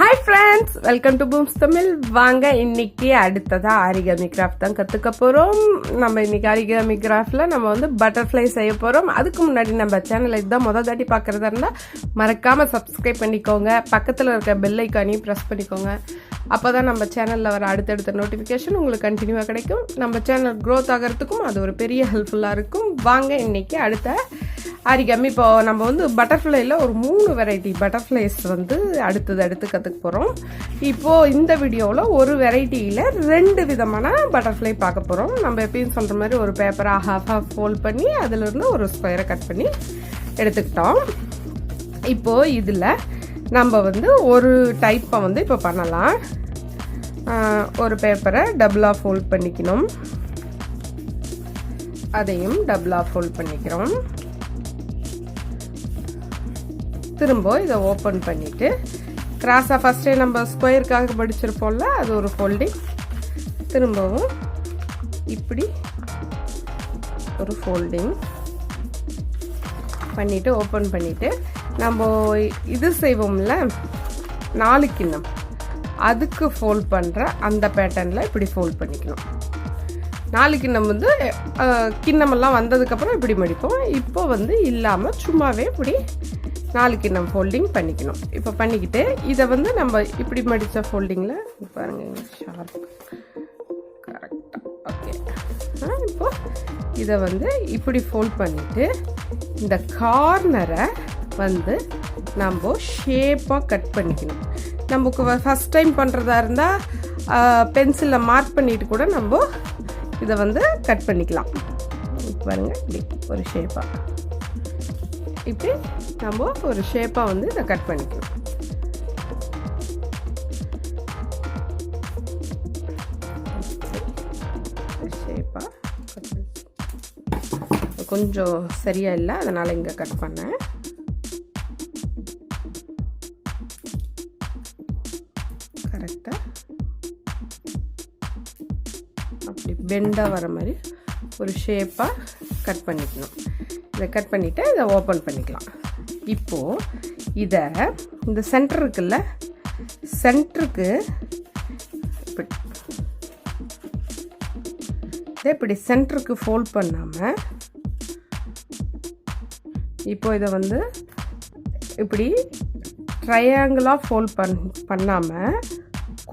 Hi friends, welcome to Booms Tamil. வாங்க இன்னைக்கு அடுத்ததா ஆரிகமி கிராஃப்ட் தான் கத்துக்க போறோம். நம்ம இன்னைக்கு ஆரிகமி கிராஃப்ட்ல நம்ம வந்து பட்டர்ஃப்ளை செய்ய போறோம். அதுக்கு முன்னாடி நம்ம சேனலை இதான் முதல் தாட்டி பார்க்கறதா இருந்தா மறக்காம சப்ஸ்கிரைப் பண்ணிக்கோங்க. பக்கத்துல இருக்க பெல் ஐகானையும் பிரஸ் பண்ணிக்கோங்க. அப்பதான் நம்ம சேனல்ல வர அடுத்தடுத்த நோட்டிபிகேஷன் உங்களுக்கு கண்டினியூவா கிடைக்கும். நம்ம சேனல் growth ஆகிறதுக்கும் அது ஒரு பெரிய ஹெல்ப்ஃபுல்லா இருக்கும். வாங்க இன்னைக்கு அடுத்த ஆரிகமி இப்போ நம்ம வந்து பட்டர்ஃப்ளைல ஒரு 3 வெரைட்டி பட்டர்ஃப்ளைஸ் வந்து அடுத்து கற்றுக்க போகிறோம். இப்போது இந்த வீடியோவில் ஒரு வெரைட்டியில் 2 விதமான பட்டர்ஃப்ளை பார்க்க போகிறோம். நம்ம எப்பயும் சொல்கிற மாதிரி ஒரு பேப்பரை ஹாஃப் ஃபோல்ட் பண்ணி அதிலிருந்து ஒரு ஸ்கொயரை கட் பண்ணி எடுத்துக்கிட்டோம். இப்போது இதில் நம்ம வந்து ஒரு டைப்பை வந்து இப்போ பண்ணலாம். ஒரு பேப்பரை டபுளாக ஃபோல்ட் பண்ணிக்கணும். அதையும் டபுளாக ஃபோல்ட் பண்ணிக்கிறோம். திரும்ப இதை ஓப்பன் பண்ணிட்டு கிராஸாக ஃபஸ்ட்டே நம்ம ஸ்கொயருக்காக படிச்சிருப்போம்ல, அது ஒரு ஃபோல்டிங். திரும்பவும் இப்படி ஒரு ஃபோல்டிங் பண்ணிவிட்டு ஓப்பன் பண்ணிவிட்டு நம்ம இது செய்வோம்ல 4 கிண்ணம், அதுக்கு ஃபோல்ட் பண்ணுற அந்த பேட்டர்னில் இப்படி ஃபோல்ட் பண்ணிக்கணும். 4 கிண்ணம் வந்து கிண்ணமெல்லாம் வந்ததுக்கப்புறம் இப்படி மடிப்போம். இப்போ வந்து இல்லாமல் சும்மாவே இப்படி 4 கிண்ணம் ஃபோல்டிங் பண்ணிக்கணும். இப்போ பண்ணிக்கிட்டு இதை வந்து நம்ம இப்படி மடித்த ஃபோல்டிங்கில் பாருங்க ஷார்ப் கரெக்டாக ஓகே. இப்போ இதை வந்து இப்படி ஃபோல்ட் பண்ணிவிட்டு இந்த கார்னரை வந்து நம்ம ஷேப்பாக கட் பண்ணிக்கணும். நமக்கு ஃபஸ்ட் டைம் பண்ணுறதா இருந்தால் பென்சிலில் மார்க் பண்ணிட்டு கூட நம்ம இதை வந்து கட் பண்ணிக்கலாம். பாருங்க இப்படி ஒரு ஷேப்பாக இப்படி நம்ம ஒரு ஷேப்பாக வந்து இதை கட் பண்ணிக்கலாம். ஷேப்பாக கட் பண்ணி கொஞ்சம் சரியா இல்லை, அதனால் இங்கே கட் பண்ணேன். கரெக்டாக அப்படி பெண்டாக வர மாதிரி ஒரு ஷேப்பாக கட் பண்ணிக்கணும். இதை கட் பண்ணிவிட்டு இதை ஓப்பன் பண்ணிக்கலாம். இப்போது இதை இந்த சென்டர் இருக்குல்ல, சென்டருக்கு இப்படி சென்டருக்கு ஃபோல்ட் பண்ணாமல் இப்போ இதை வந்து இப்படி ட்ரையாங்கிளாக ஃபோல்ட் பண்ணாமல்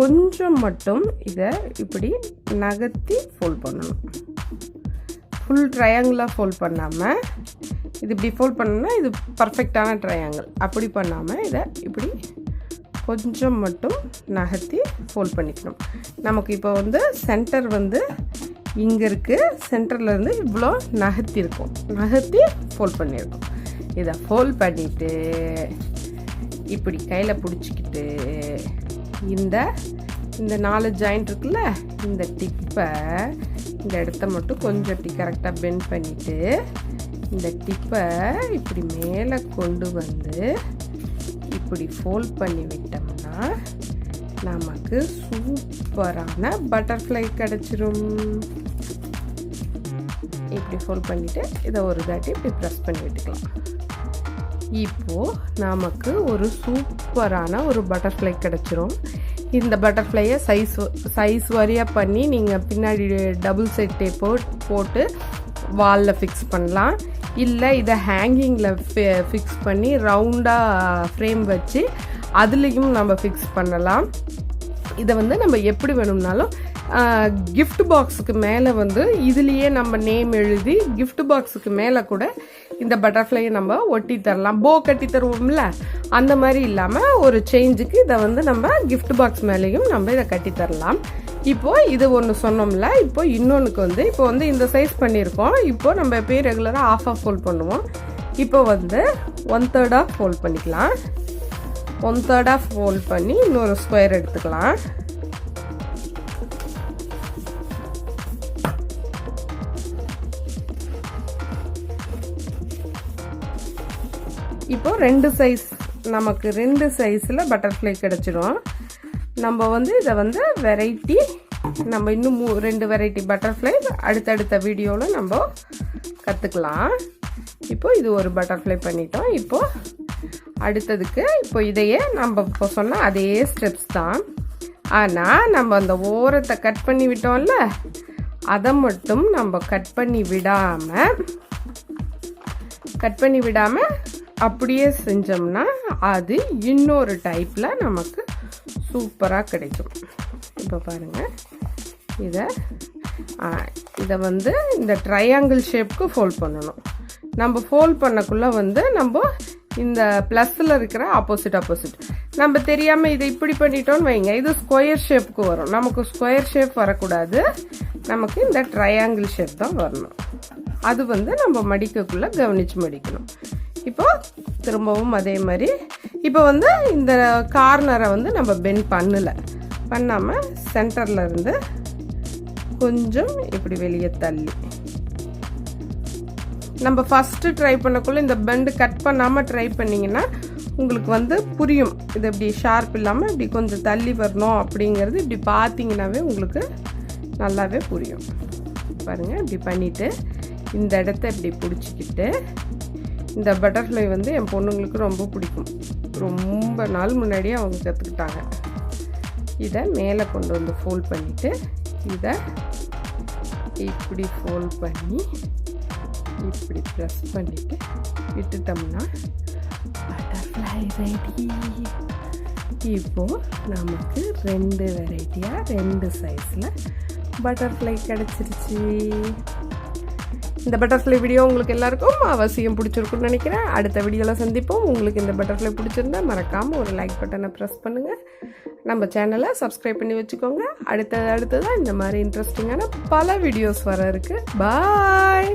கொஞ்சம் மட்டும் இதை இப்படி நகர்த்தி ஃபோல்ட் பண்ணணும். ஃபுல் ட்ரையாங்கிளாக ஃபோல்ட் பண்ணாமல் இது இப்படி ஃபோல்ட் பண்ணோம்னா இது பர்ஃபெக்டான ட்ரையாங்கிள். அப்படி பண்ணாமல் இதை இப்படி கொஞ்சம் மட்டும் நகர்த்தி ஃபோல்ட் பண்ணிக்கணும். நமக்கு இப்போ வந்து சென்டர் வந்து இங்கே இருக்குது, சென்டர்லேருந்து இவ்வளோ நகர்த்தி இருக்கும், நகர்த்தி ஃபோல்ட் பண்ணியிருக்கோம். இதை ஃபோல்ட் பண்ணிவிட்டு இப்படி கையில் பிடிச்சிக்கிட்டு இந்த 4 ஜாயிண்ட் இருக்குல்ல, இந்த டிப்பை இந்த இடத்த மட்டும் கொஞ்சம் கரெக்டாக பெண்ட் பண்ணிவிட்டு இந்த டிப்பை இப்படி மேலே கொண்டு வந்து இப்படி ஃபோல்ட் பண்ணி விட்டோம்னா நமக்கு சூப்பரான பட்டர்ஃப்ளை கிடச்சிரும். இப்படி ஃபோல்ட் பண்ணிவிட்டு இதை ஒரு தாட்டி இப்படி ப்ரெஸ் பண்ணி விட்டுக்கலாம். இப்போது நமக்கு ஒரு சூப்பரான ஒரு பட்டர்ஃப்ளை கிடச்சிரும். இந்த பட்டர்ஃப்ளையை சைஸ் வாரியாக பண்ணி நீங்கள் பின்னாடி டபுள் சைட் டேப் போட்டு வாலில் ஃபிக்ஸ் பண்ணலாம். இல்லை இதை ஹேங்கிங்கில் ஃபிக்ஸ் பண்ணி ரவுண்டாக ஃப்ரேம் வச்சு அதுலேயும் நம்ம ஃபிக்ஸ் பண்ணலாம். இதை வந்து நம்ம எப்படி வேணும்னாலும் கிஃப்ட் பாக்ஸுக்கு மேலே வந்து இதுலேயே நம்ம நேம் எழுதி கிஃப்ட் பாக்ஸுக்கு மேலே கூட இந்த பட்டர்ஃப்ளையை நம்ம ஒட்டி தரலாம். போ கட்டி தருவோம்ல, அந்த மாதிரி இல்லாமல் ஒரு சேஞ்சுக்கு இதை வந்து நம்ம கிஃப்ட் பாக்ஸ் மேலேயும் நம்ம இதை கட்டி தரலாம். இப்போது இது ஒன்று சொன்னோம்ல, இப்போ இன்னொன்றுக்கு வந்து இப்போ வந்து இந்த சைஸ் பண்ணியிருக்கோம். இப்போது நம்ம எப்பயும் ரெகுலராக ஆஃபாக ஃபோல்ட் பண்ணுவோம். இப்போ வந்து 1/3 ஃபோல்ட் பண்ணிக்கலாம். 1/3 ஃபோல்ட் பண்ணி இன்னொரு ஸ்கொயர் எடுத்துக்கலாம். இப்போ 2 சைஸ் நமக்கு 2 சைஸில் பட்டர்ஃப்ளை கிடச்சிடும். நம்ம வந்து இதை வந்து வெரைட்டி நம்ம இன்னும் 2 வெரைட்டி பட்டர்ஃப்ளை அடுத்தடுத்த வீடியோவில் நம்ம கற்றுக்கலாம். இப்போ இது ஒரு பட்டர்ஃப்ளை பண்ணிட்டோம். இப்போ அடுத்ததுக்கு இப்போ இதையே நம்ம இப்போ சொன்ன அதே ஸ்டெப்ஸ் தான். ஆனால் நம்ம அந்த ஓரத்தை கட் பண்ணி விட்டோம்ல, அதை மட்டும் நம்ம கட் பண்ணி விடாமல் அப்படியே செஞ்சோம்னா அது இன்னொரு டைப்பில் நமக்கு சூப்பராக கிடைக்கும். இப்போ பாருங்கள், இதை வந்து இந்த ட்ரையாங்கிள் ஷேப்புக்கு ஃபோல்ட் பண்ணணும். நம்ம ஃபோல்ட் பண்ணக்குள்ளே வந்து நம்ம இந்த ப்ளஸில் இருக்கிற ஆப்போசிட் நம்ம தெரியாமல் இதை இப்படி பண்ணிட்டோன்னு வைங்க, இது ஸ்கொயர் ஷேப்புக்கு வரும். நமக்கு ஸ்கொயர் ஷேப் வரக்கூடாது, நமக்கு இந்த ட்ரையாங்கிள் ஷேப் தான் வரணும். அது வந்து நம்ம மடிக்கக்குள்ளே கவனித்து மடிக்கணும். இப்போ திரும்பவும் அதே மாதிரி இப்போ வந்து இந்த கார்னரை வந்து நம்ம பெண்ட் பண்ணாமல் சென்டரில் இருந்து கொஞ்சம் இப்படி வெளியே தள்ளி நம்ம ஃபஸ்ட்டு ட்ரை பண்ணக்குள்ளே இந்த பெண்டு கட் பண்ணாமல் ட்ரை பண்ணிங்கன்னா உங்களுக்கு வந்து புரியும். இது இப்படி ஷார்ப் இல்லாமல் இப்படி கொஞ்சம் தள்ளி வரணும் அப்படிங்கிறது இப்படி பார்த்தீங்கன்னாவே உங்களுக்கு நல்லாவே புரியும். பாருங்கள், இப்படி பண்ணிவிட்டு இந்த இடத்த இப்படி பிடிச்சிக்கிட்டு, இந்த பட்டர்ஃப்ளை வந்து என் பொண்ணுங்களுக்கு ரொம்ப பிடிக்கும். ரொம்ப நாள் முன்னாடியே அவங்க கற்றுக்கிட்டாங்க. இதை மேலே கொண்டு வந்து ஃபோல்ட் பண்ணிவிட்டு இதை இப்படி ஃபோல்ட் பண்ணி இப்படி ப்ரெஸ் பண்ணிவிட்டு விட்டுட்டோம்னா பட்டர்ஃப்ளை ரெடி. இப்போது நமக்கு 2 வெரைட்டியாக 2 சைஸில் பட்டர்ஃப்ளை கிடச்சிருச்சு. இந்த பட்டர்ஃப்ளை வீடியோ உங்களுக்கு எல்லாருக்கும் அவசியம் பிடிச்சிருக்குன்னு நினைக்கிறேன். அடுத்த வீடியோவில் சந்திப்போம். உங்களுக்கு இந்த பட்டர்ஃப்ளை பிடிச்சிருந்தா மறக்காமல் ஒரு லைக் பட்டனை ப்ரெஸ் பண்ணுங்கள். நம்ம சேனலை சப்ஸ்கிரைப் பண்ணி வச்சுக்கோங்க. அடுத்ததான் இந்த மாதிரி இன்ட்ரெஸ்டிங்கான பல வீடியோஸ் வர இருக்குது. பாய்.